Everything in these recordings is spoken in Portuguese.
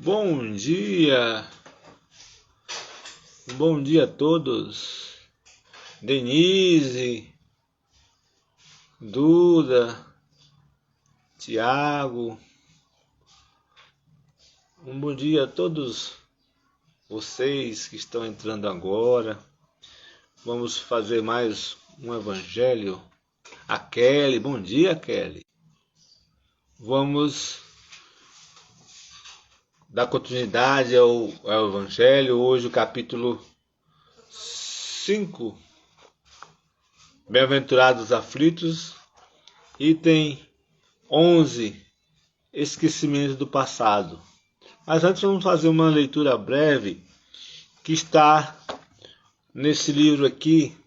Bom dia, bom dia a todos. Denise, Duda, Tiago, um bom dia a todos vocês que estão entrando agora. Vamos fazer mais um evangelho. A Kelly, bom dia, Kelly. Vamos dar continuidade ao evangelho. Hoje o capítulo 5. Bem-aventurados os aflitos, item 11, esquecimento do passado. Mas antes vamos fazer uma leitura breve que está nesse livro aqui,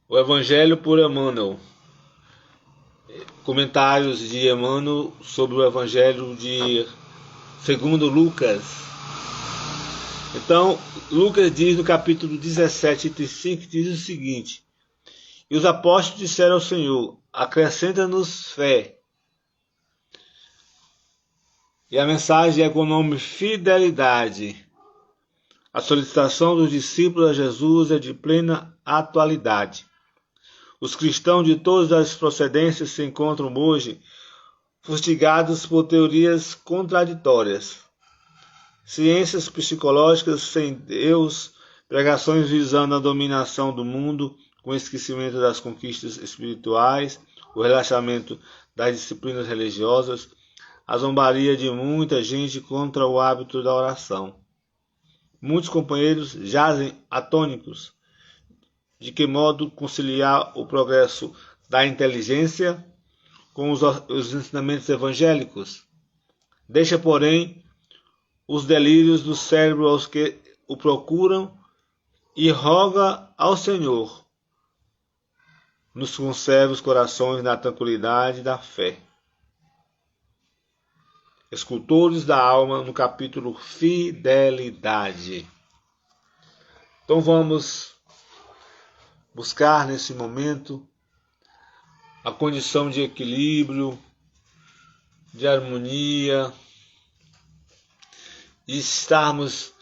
o Evangelho por Emmanuel. Comentários de Emmanuel sobre o Evangelho de segundo Lucas. Então, Lucas diz no capítulo 17, item 5, diz o seguinte: E os apóstolos disseram ao Senhor: acrescenta-nos fé. E a mensagem é com o nome fidelidade. A solicitação dos discípulos a Jesus é de plena atualidade. Os cristãos de todas as procedências se encontram hoje fustigados por teorias contraditórias. Ciências psicológicas sem Deus, pregações visando a dominação do mundo, com esquecimento das conquistas espirituais, o relaxamento das disciplinas religiosas, a zombaria de muita gente contra o hábito da oração. Muitos companheiros jazem atônicos. De que modo conciliar o progresso da inteligência com os ensinamentos evangélicos? Deixa, porém, os delírios do cérebro aos que o procuram e roga ao Senhor nos conserve os corações na tranquilidade da fé. Escultores da alma, no capítulo Fidelidade. Então vamos buscar nesse momento a condição de equilíbrio, de harmonia, e estarmos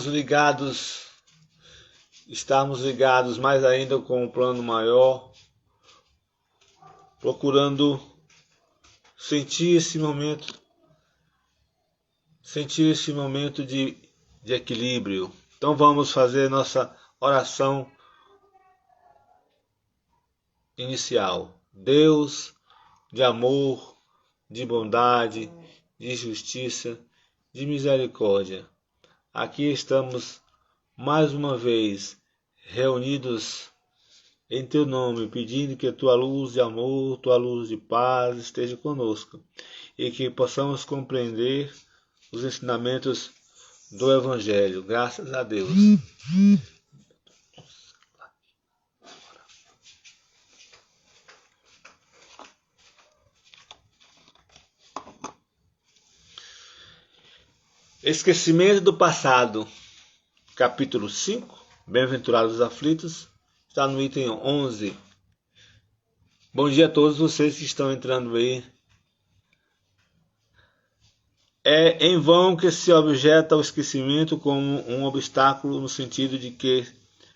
ligados mais ainda com o plano maior, procurando sentir esse momento de equilíbrio. Então vamos fazer nossa oração inicial. Deus de amor, de bondade, de justiça, de misericórdia. Aqui estamos mais uma vez reunidos em Teu nome, pedindo que a Tua luz de amor, Tua luz de paz esteja conosco e que possamos compreender os ensinamentos do Evangelho. Graças a Deus. Esquecimento do passado, capítulo 5, Bem-aventurados os aflitos, está no item 11. Bom dia a todos vocês que estão entrando aí. É em vão que se objeta o esquecimento como um obstáculo no sentido de que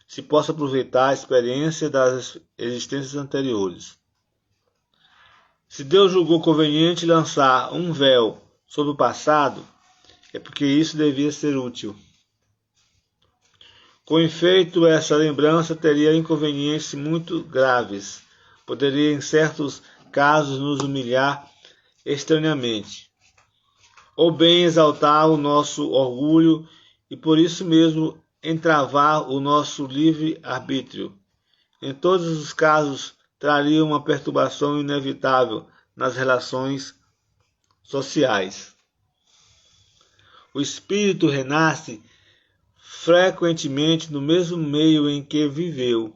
se possa aproveitar a experiência das existências anteriores. Se Deus julgou conveniente lançar um véu sobre o passado, é porque isso devia ser útil. Com efeito, essa lembrança teria inconvenientes muito graves. Poderia, em certos casos, nos humilhar estranhamente, ou bem exaltar o nosso orgulho e, por isso mesmo, entravar o nosso livre-arbítrio. Em todos os casos, traria uma perturbação inevitável nas relações sociais. O espírito renasce frequentemente no mesmo meio em que viveu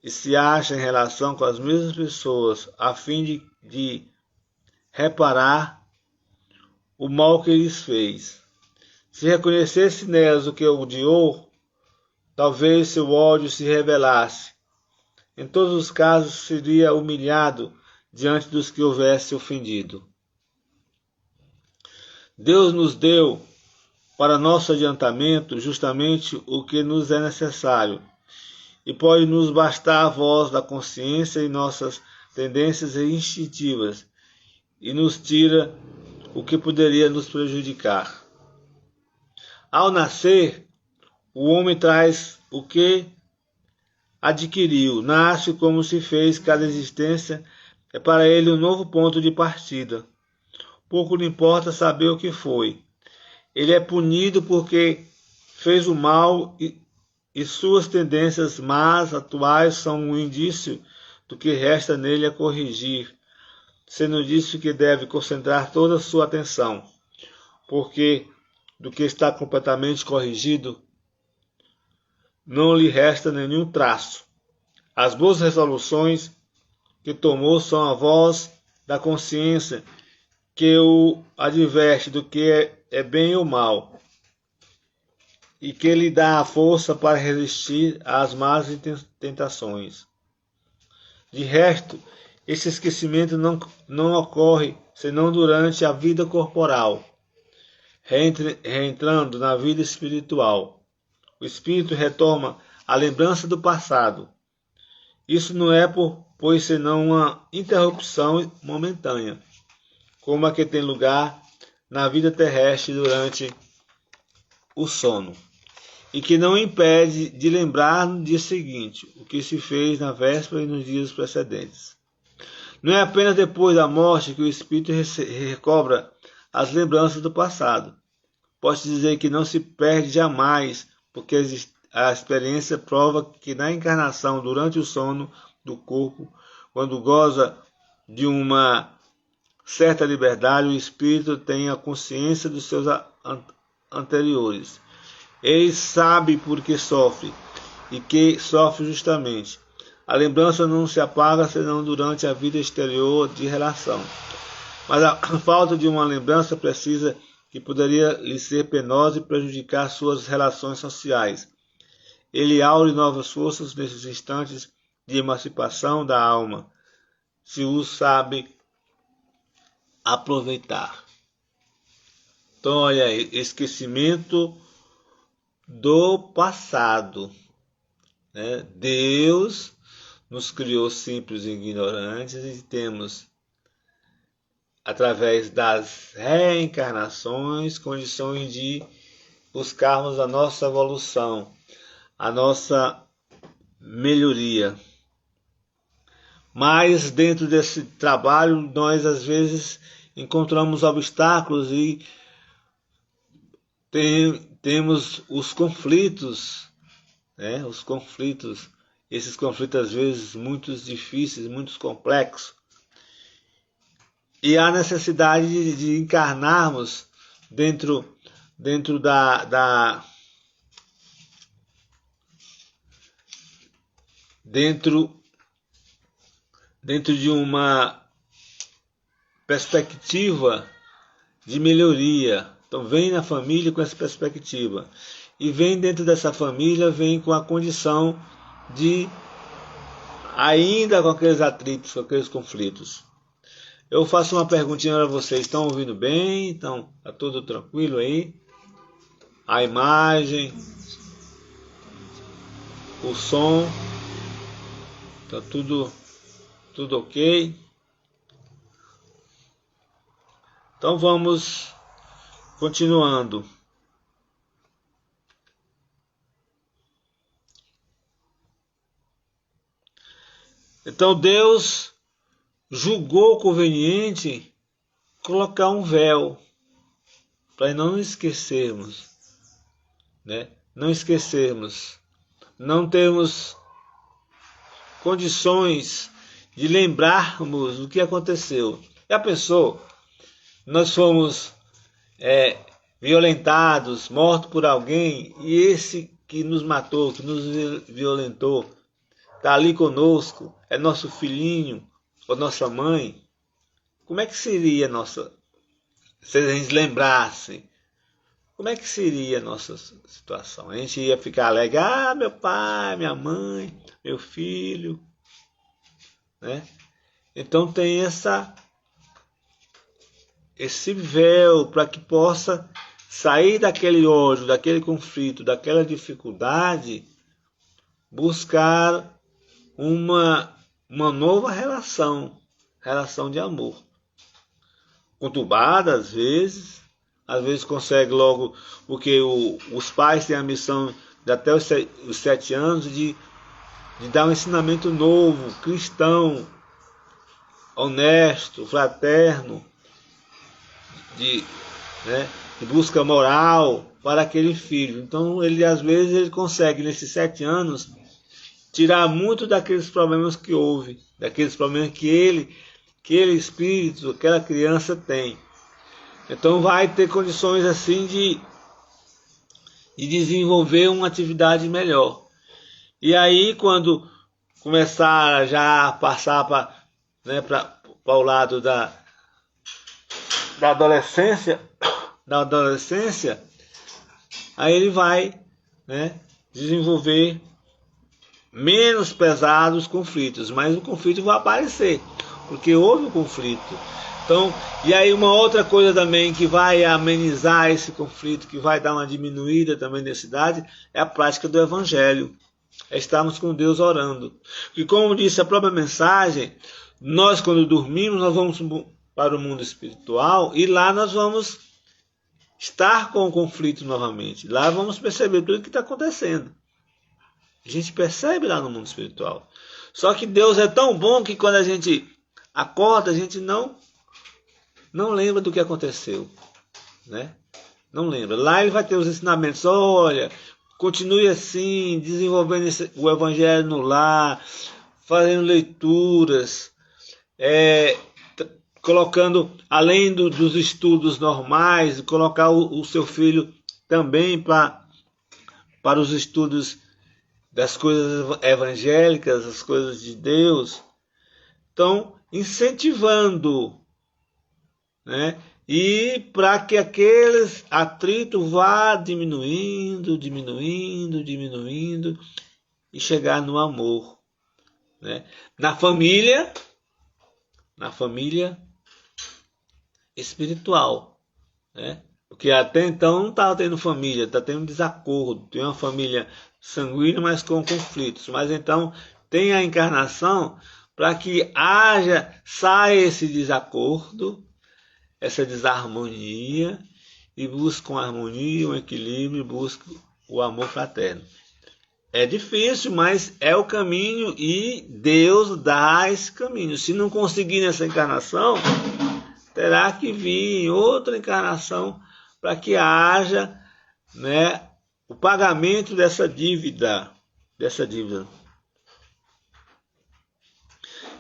e se acha em relação com as mesmas pessoas a fim de reparar o mal que lhes fez. Se reconhecesse nelas o que odiou, talvez seu ódio se revelasse. Em todos os casos seria humilhado diante dos que houvesse ofendido. Deus nos deu para nosso adiantamento justamente o que nos é necessário, e pode nos bastar a voz da consciência e nossas tendências instintivas, e nos tira o que poderia nos prejudicar. Ao nascer, o homem traz o que adquiriu, nasce como se fez, cada existência é para ele um novo ponto de partida. Pouco lhe importa saber o que foi. Ele é punido porque fez o mal e suas tendências más atuais são um indício do que resta nele a corrigir, sendo disso que deve concentrar toda a sua atenção, porque do que está completamente corrigido não lhe resta nenhum traço. As boas resoluções que tomou são a voz da consciência que o adverte do que é bem ou mal, e que lhe dá a força para resistir às más tentações. De resto, esse esquecimento não ocorre senão durante a vida corporal, reentrando na vida espiritual. O espírito retoma a lembrança do passado. Isso não é pois senão uma interrupção momentânea, como a que tem lugar na vida terrestre durante o sono, e que não impede de lembrar no dia seguinte o que se fez na véspera e nos dias precedentes. Não é apenas depois da morte que o espírito recobra as lembranças do passado. Pode-se dizer que não se perde jamais, porque a experiência prova que na encarnação, durante o sono do corpo, quando goza de uma certa liberdade, o espírito tem a consciência dos seus anteriores. Ele sabe por que sofre, e que sofre justamente. A lembrança não se apaga senão durante a vida exterior de relação. Mas a falta de uma lembrança precisa que poderia lhe ser penosa e prejudicar suas relações sociais. Ele aure novas forças nesses instantes de emancipação da alma, se o sabe aproveitar. Então, olha aí, esquecimento do passado. Né? Deus nos criou simples e ignorantes e temos, através das reencarnações, condições de buscarmos a nossa evolução, a nossa melhoria. Mas dentro desse trabalho, nós às vezes encontramos obstáculos e temos os conflitos, né? Os conflitos, esses conflitos às vezes muito difíceis, muito complexos. E há necessidade de encarnarmos dentro de uma perspectiva de melhoria. Então vem na família com essa perspectiva. E vem dentro dessa família, vem com a condição de, ainda com aqueles atritos, com aqueles conflitos. Eu faço uma perguntinha para vocês. Estão ouvindo bem? Então, tá tudo tranquilo aí? A imagem, o som, tá tudo ok? Então vamos continuando. Então Deus julgou conveniente colocar um véu para não esquecermos, né? Não esquecermos, não termos condições de lembrarmos o que aconteceu. Já pensou? Nós fomos violentados, mortos por alguém, e esse que nos matou, que nos violentou, está ali conosco, é nosso filhinho ou nossa mãe. Como é que seria se a gente lembrasse? Como é que seria a nossa situação? A gente ia ficar alegre, meu pai, minha mãe, meu filho, né? Então tem esse véu para que possa sair daquele ódio, daquele conflito, daquela dificuldade, buscar uma nova relação de amor. Conturbada às vezes consegue logo, porque os pais têm a missão de até os 7 anos de dar um ensinamento novo, cristão, honesto, fraterno, de busca moral para aquele filho. Então ele às vezes ele consegue nesses 7 anos tirar muito daqueles problemas que houve, daqueles problemas que aquele espírito, aquela criança tem. Então vai ter condições assim de desenvolver uma atividade melhor. E aí quando começar já a passar para o lado da adolescência, aí ele vai desenvolver menos pesados conflitos, mas o conflito vai aparecer, porque houve um conflito. Então, e aí uma outra coisa também que vai amenizar esse conflito, que vai dar uma diminuída também nessa idade, é a prática do Evangelho. É estarmos com Deus orando. E como disse a própria mensagem, nós quando dormimos, nós vamos para o mundo espiritual e lá nós vamos estar com o conflito novamente. Lá vamos perceber tudo o que está acontecendo. A gente percebe lá no mundo espiritual. Só que Deus é tão bom que quando a gente acorda, a gente não lembra do que aconteceu, Não lembra. Lá ele vai ter os ensinamentos. Olha, continue assim, desenvolvendo o Evangelho no lar, fazendo leituras, colocando, além dos estudos normais, colocar o seu filho também para os estudos das coisas evangélicas, as coisas de Deus. Então, incentivando, e para que aqueles atritos vá diminuindo e chegar no amor, na família espiritual, porque até então não estava tendo família, está tendo desacordo, tem uma família sanguínea, mas com conflitos, mas então tem a encarnação para que saia esse desacordo, essa desarmonia, e busque uma harmonia, um equilíbrio, e busque o amor fraterno. É difícil, mas é o caminho e Deus dá esse caminho. Se não conseguir nessa encarnação, terá que vir em outra encarnação para que haja o pagamento dessa dívida.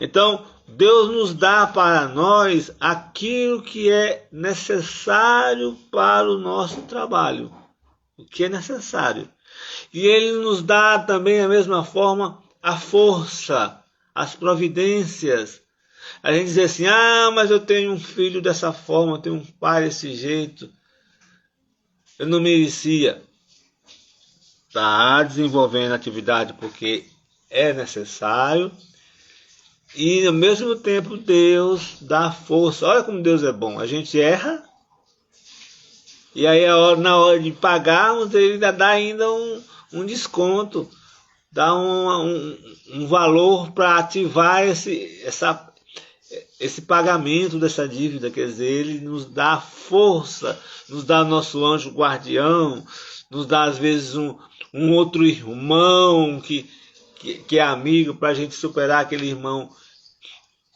Então, Deus nos dá para nós aquilo que é necessário para o nosso trabalho. O que é necessário. E Ele nos dá também, da mesma forma, a força, as providências. A gente diz assim, mas eu tenho um filho dessa forma, eu tenho um pai desse jeito. Eu não merecia. Está desenvolvendo atividade porque é necessário. E ao mesmo tempo Deus dá força. Olha como Deus é bom. A gente erra. E aí na hora de pagarmos, ele dá ainda um desconto. Dá um valor para ativar esse pagamento dessa dívida. Quer dizer, ele nos dá força. Nos dá nosso anjo guardião. Nos dá às vezes um outro irmão que é amigo para a gente superar aquele irmão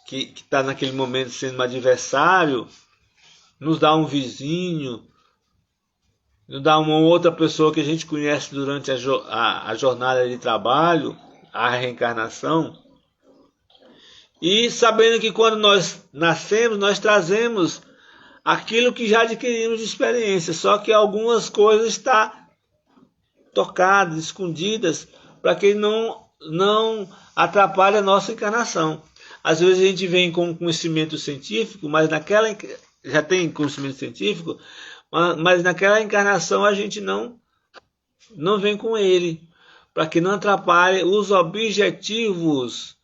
que está naquele momento sendo um adversário, nos dá um vizinho, nos dá uma outra pessoa que a gente conhece durante a jornada de trabalho, a reencarnação. E sabendo que quando nós nascemos, nós trazemos aquilo que já adquirimos de experiência, só que algumas coisas estão tocadas, escondidas, para que não atrapalhe a nossa encarnação. Às vezes a gente vem com conhecimento científico, mas já tem conhecimento científico, mas naquela encarnação a gente não vem com ele, para que não atrapalhe os objetivos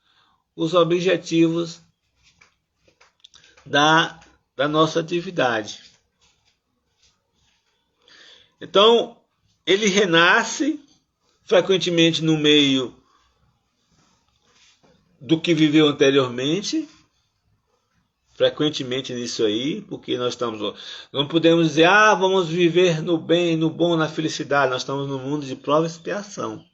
da nossa atividade. Então, ele renasce frequentemente no meio do que viveu anteriormente, frequentemente nisso aí, porque não podemos dizer, vamos viver no bem, no bom, na felicidade. Nós estamos no mundo de prova e expiação.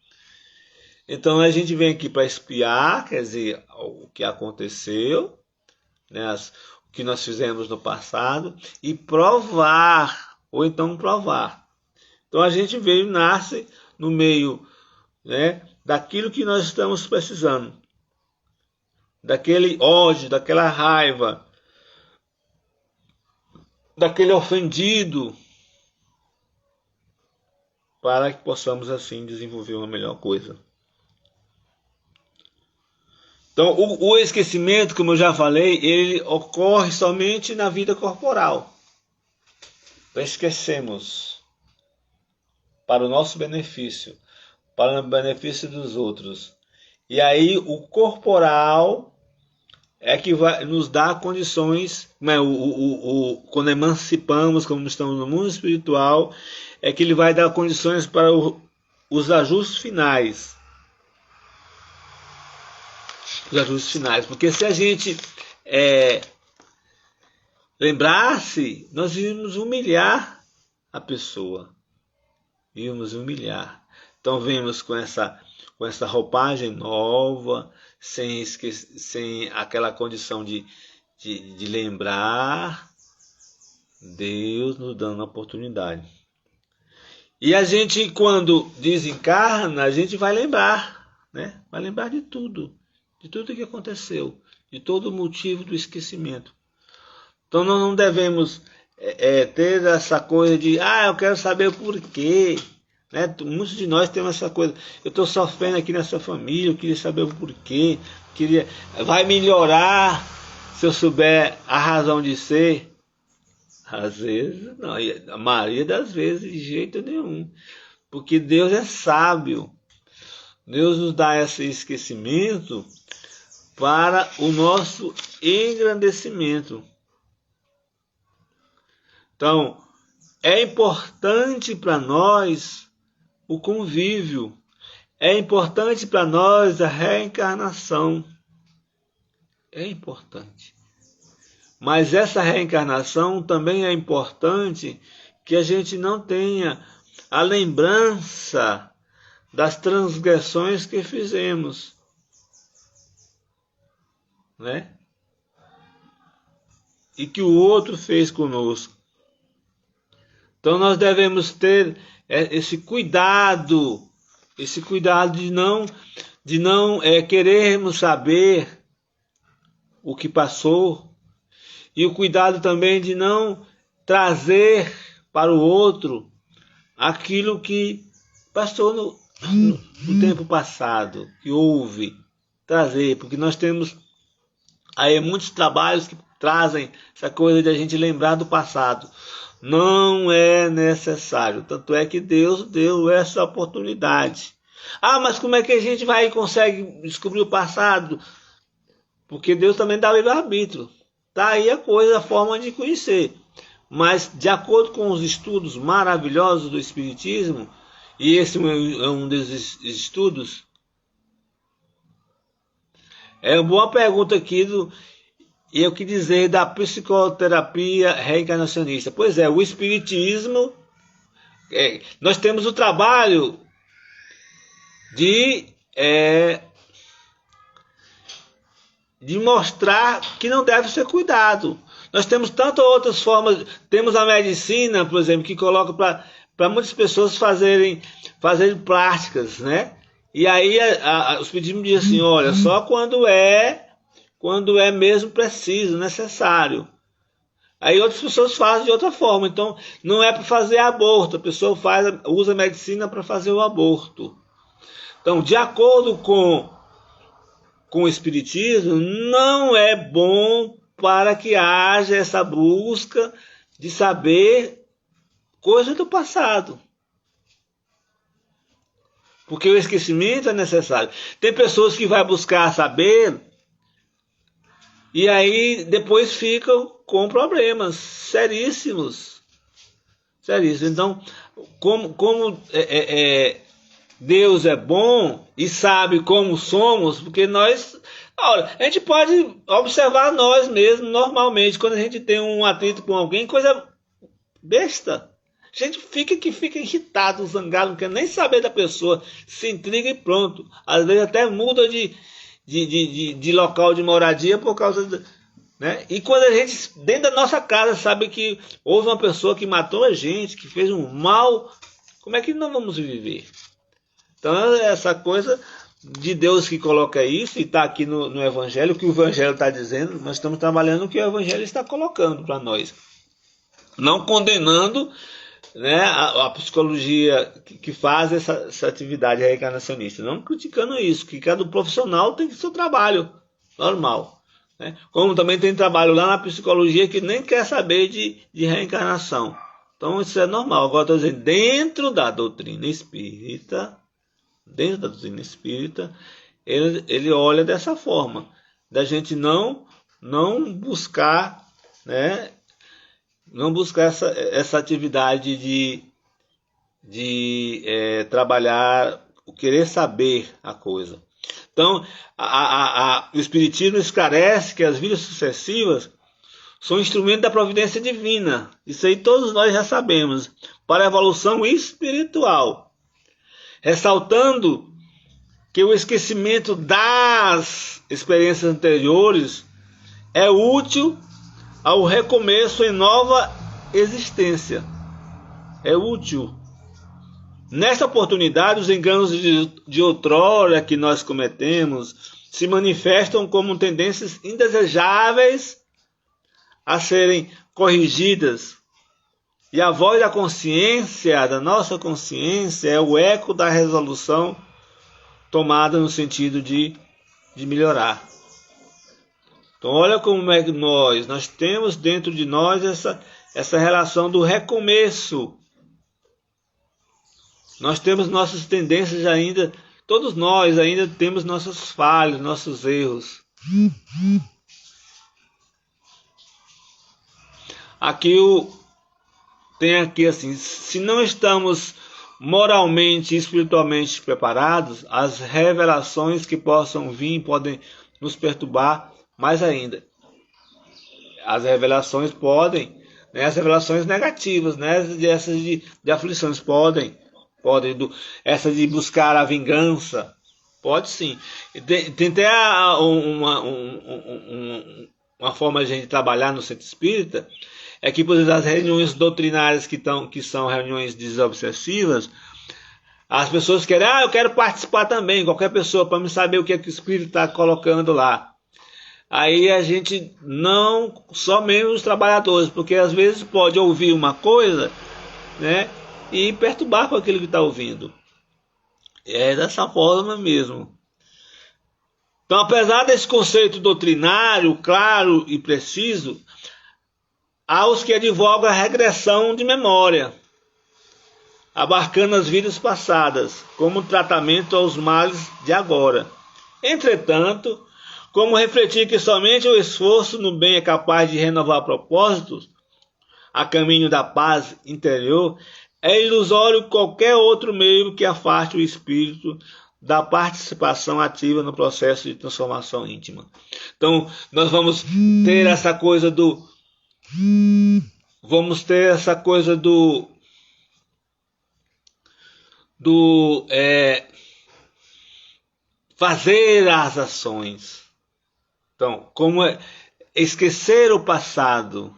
Então a gente vem aqui para expiar, quer dizer, o que aconteceu, né, o que nós fizemos no passado, e provar, ou então provar. Então a gente nasce no meio, né, daquilo que nós estamos precisando, daquele ódio, daquela raiva, daquele ofendido, para que possamos assim desenvolver uma melhor coisa. Então, o esquecimento, como eu já falei, ele ocorre somente na vida corporal. Então, esquecemos para o nosso benefício, para o benefício dos outros. E aí, o corporal é que vai nos dar condições, né? Quando emancipamos, como estamos no mundo espiritual, é que ele vai dar condições para os ajustes finais. Os ajustes finais. Porque se a gente lembrasse, nós íamos humilhar a pessoa. Íamos humilhar. Então vemos com essa roupagem nova, sem aquela condição de lembrar, Deus nos dando a oportunidade. E a gente, quando desencarna, a gente vai lembrar, né? Vai lembrar de tudo que aconteceu, de todo o motivo do esquecimento. Então nós não devemos ter essa coisa de, eu quero saber o porquê. Né? Muitos de nós temos essa coisa, eu estou sofrendo aqui nessa família, eu queria saber o porquê, vai melhorar se eu souber a razão de ser. Às vezes não, a maioria das vezes de jeito nenhum, porque Deus é sábio. Deus nos dá esse esquecimento para o nosso engrandecimento. Então, é importante para nós o convívio, é importante para nós a reencarnação, é importante. Mas essa reencarnação também é importante que a gente não tenha a lembrança das transgressões que fizemos, né? E que o outro fez conosco. Então nós devemos ter esse cuidado de não querermos saber o que passou, e o cuidado também de não trazer para o outro aquilo que passou no tempo passado, que houve, trazer, porque nós temos aí muitos trabalhos que trazem essa coisa de a gente lembrar do passado. Não é necessário, tanto é que Deus deu essa oportunidade. Mas como é que a gente consegue descobrir o passado? Porque Deus também dá livre-arbítrio. Tá aí a forma de conhecer. Mas de acordo com os estudos maravilhosos do Espiritismo, e esse é um desses estudos, é uma boa pergunta aqui e o que dizer da psicoterapia reencarnacionista. Pois é, o Espiritismo, nós temos o trabalho de mostrar que não deve ser cuidado. Nós temos tantas outras formas, temos a medicina, por exemplo, que coloca para muitas pessoas fazerem plásticas, né? E aí os espiritismo diz assim, olha, só quando é mesmo preciso, necessário. Aí outras pessoas fazem de outra forma. Então, não é para fazer aborto. A pessoa usa a medicina para fazer o aborto. Então, de acordo com o Espiritismo, não é bom para que haja essa busca de saber coisas do passado. Porque o esquecimento é necessário. Tem pessoas que vão buscar saber e aí depois ficam com problemas seríssimos. Seríssimos. Então, como Deus é bom e sabe como somos, porque nós... Olha, a gente pode observar nós mesmos normalmente, quando a gente tem um atrito com alguém, coisa besta. A gente fica irritado, zangado, não quer nem saber da pessoa, se intriga e pronto. Às vezes até muda de local de moradia por causa de, né? E quando a gente, dentro da nossa casa, sabe que houve uma pessoa que matou a gente, que fez um mal, como é que nós vamos viver? Então essa coisa de Deus que coloca isso, e está aqui no Evangelho, o que o Evangelho está dizendo, nós estamos trabalhando o que o Evangelho está colocando para nós. Não condenando, né, a psicologia que faz essa atividade reencarnacionista, não criticando isso, que cada profissional tem seu trabalho normal, né? Como também tem trabalho lá na psicologia que nem quer saber de reencarnação. Então isso é normal. Agora estou dizendo, dentro da doutrina espírita, ele olha dessa forma, da gente não buscar, né, não buscar essa atividade de trabalhar, o querer saber a coisa. Então, o Espiritismo esclarece que as vidas sucessivas são instrumento da providência divina. Isso aí todos nós já sabemos. Para a evolução espiritual. Ressaltando que o esquecimento das experiências anteriores é útil ao recomeço em nova existência. É útil. Nesta oportunidade, os enganos de outrora que nós cometemos se manifestam como tendências indesejáveis a serem corrigidas. E a voz da consciência, da nossa consciência, é o eco da resolução tomada no sentido de melhorar. Então olha como é que nós temos dentro de nós essa relação do recomeço. Nós temos nossas tendências ainda, todos nós ainda temos nossas falhas, nossos erros. Tem aqui assim, se não estamos moralmente e espiritualmente preparados, as revelações que possam vir podem nos perturbar mais ainda. As revelações podem, né, as revelações negativas, né, essas de aflições podem essa de buscar a vingança, pode sim. Tem até uma forma de a gente trabalhar no centro espírita, é que, por exemplo, as reuniões doutrinárias que são reuniões desobsessivas, as pessoas querem, eu quero participar também, qualquer pessoa, para me saber o que é que o espírito está colocando lá. Aí a gente não, só mesmo os trabalhadores, porque às vezes pode ouvir uma coisa, né, e perturbar com aquilo que está ouvindo. É dessa forma mesmo. Então, apesar desse conceito doutrinário, claro e preciso, há os que advogam a regressão de memória, abarcando as vidas passadas, como tratamento aos males de agora. Entretanto, como refletir que somente o esforço no bem é capaz de renovar propósitos, a caminho da paz interior, é ilusório qualquer outro meio que afaste o espírito da participação ativa no processo de transformação íntima. Então, nós vamos ter essa coisa do fazer as ações. Então, como esquecer o passado.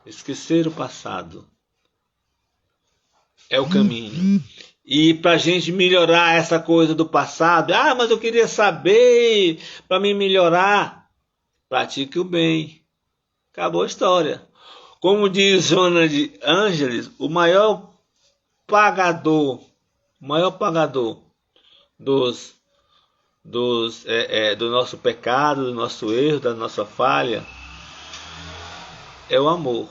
Esquecer o passado é o caminho. E para a gente melhorar essa coisa do passado, mas eu queria saber, para me melhorar, pratique o bem. Acabou a história. Como diz Joana de Ângeles, o maior pagador do nosso pecado, do nosso erro, da nossa falha, é o amor.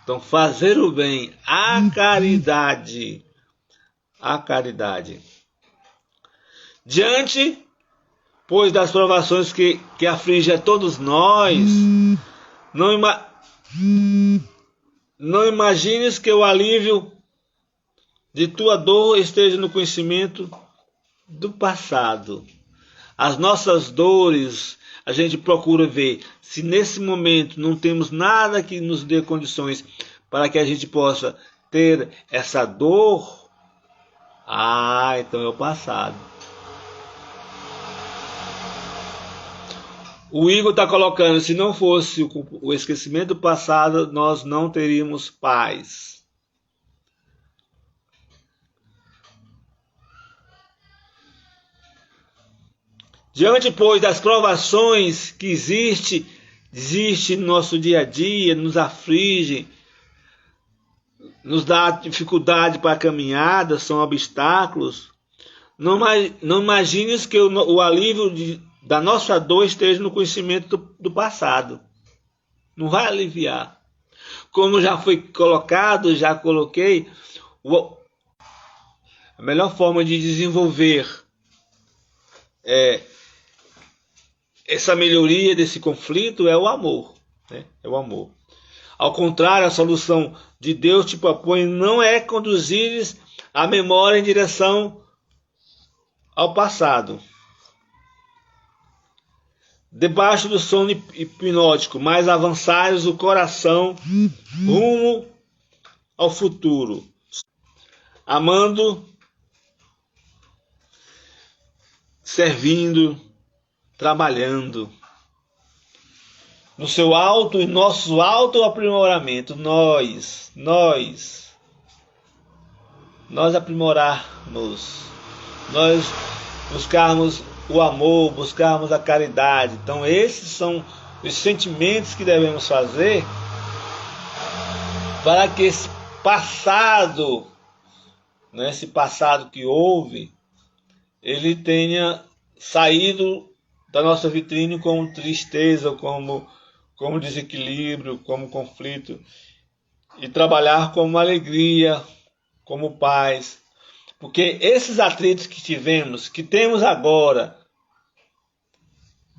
Então, fazer o bem, a caridade. Diante, pois, das provações que afligem a todos nós, Não imagines que o alívio de tua dor esteja no conhecimento do passado. As nossas dores, a gente procura ver se nesse momento não temos nada que nos dê condições para que a gente possa ter essa dor. Então é o passado. O Igor está colocando, se não fosse o esquecimento do passado, nós não teríamos paz. Diante, pois, das provações que existe no nosso dia a dia, nos aflige, nos dá dificuldade para a caminhada, são obstáculos. Não imagines que o alívio da nossa dor esteja no conhecimento do passado. Não vai aliviar. Como já foi colocado, já coloquei, a melhor forma de desenvolver essa melhoria desse conflito é o amor. Né? É o amor. Ao contrário, a solução de Deus te propõe não é conduzir a memória em direção ao passado, debaixo do sono hipnótico, mas avançares o coração rumo ao futuro, amando, servindo, trabalhando no seu alto e nosso alto aprimoramento, nós aprimorarmos, nós buscarmos o amor, buscarmos a caridade. Então esses são os sentimentos que devemos fazer para que esse passado, né, esse passado que houve, ele tenha saído da nossa vitrine como tristeza, como desequilíbrio, como conflito, e trabalhar como alegria, como paz. Porque esses atritos que temos agora,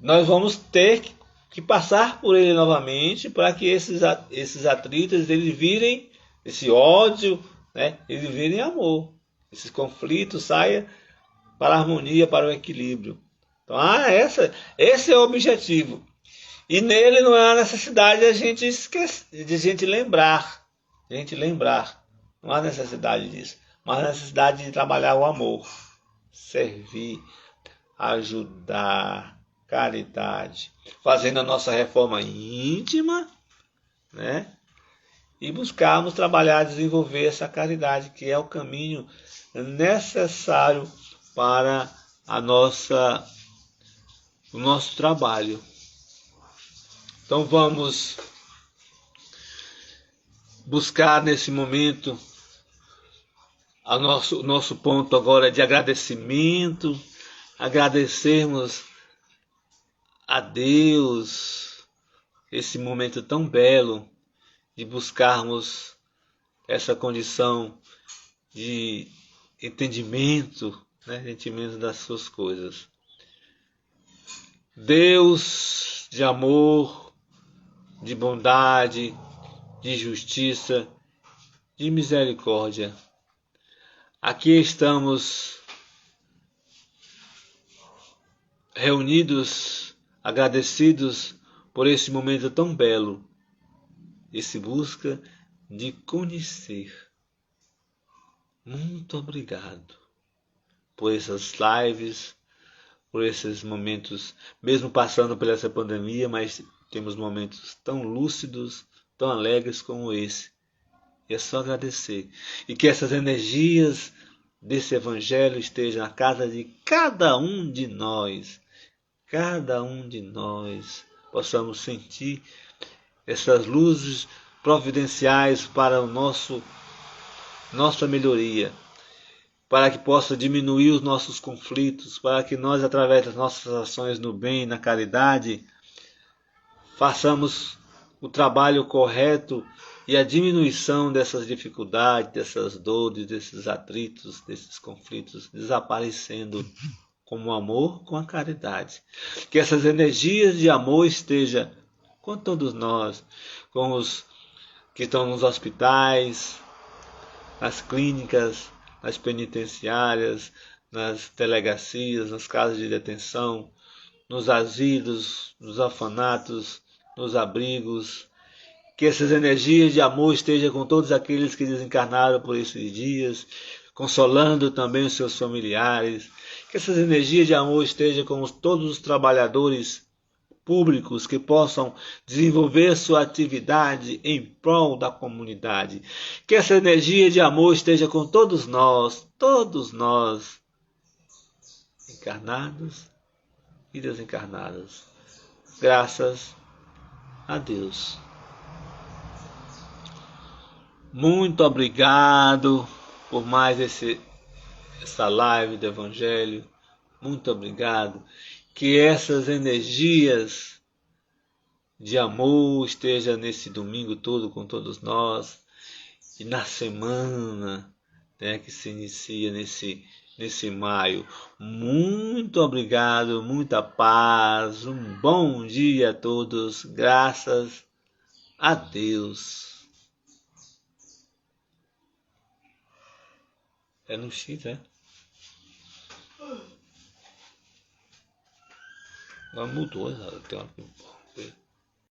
nós vamos ter que passar por ele novamente para que esses atritos eles virem, esse ódio, né, eles virem amor. Esses conflitos saiam para a harmonia, para o equilíbrio. Então, esse é o objetivo. E nele não há necessidade de a gente esquecer, de a gente lembrar. Não há necessidade disso. Mas há necessidade de trabalhar o amor, servir, ajudar, caridade, fazendo a nossa reforma íntima, né? E buscarmos trabalhar, desenvolver essa caridade, que é o caminho necessário para o nosso trabalho. Então vamos buscar nesse momento o nosso ponto agora de agradecimento, agradecermos a Deus esse momento tão belo de buscarmos essa condição de entendimento, né, entendimento das suas coisas. Deus de amor, de bondade, de justiça, de misericórdia. Aqui estamos reunidos, agradecidos por esse momento tão belo, esse busca de conhecer. Muito obrigado por essas lives, por esses momentos, mesmo passando por essa pandemia, mas temos momentos tão lúcidos, tão alegres como esse. E é só agradecer. E que essas energias desse evangelho estejam na casa de cada um de nós. Cada um de nós possamos sentir essas luzes providenciais para nossa melhoria, para que possa diminuir os nossos conflitos, para que nós, através das nossas ações no bem e na caridade, façamos o trabalho correto e a diminuição dessas dificuldades, dessas dores, desses atritos, desses conflitos, desaparecendo como o amor com a caridade. Que essas energias de amor estejam com todos nós, com os que estão nos hospitais, nas clínicas, nas penitenciárias, nas delegacias, nas casas de detenção, nos asilos, nos orfanatos, nos abrigos. Que essas energias de amor estejam com todos aqueles que desencarnaram por esses dias, consolando também os seus familiares. Que essas energias de amor estejam com todos os trabalhadores públicos que possam desenvolver sua atividade em prol da comunidade. Que essa energia de amor esteja com todos nós, encarnados e desencarnados. Graças a Deus. Muito obrigado por mais essa live do Evangelho. Muito obrigado. Que essas energias de amor estejam nesse domingo todo com todos nós. E na semana, né, que se inicia nesse maio. Muito obrigado, muita paz. Um bom dia a todos. Graças a Deus. É no X, é? Agora mudou, tem uma...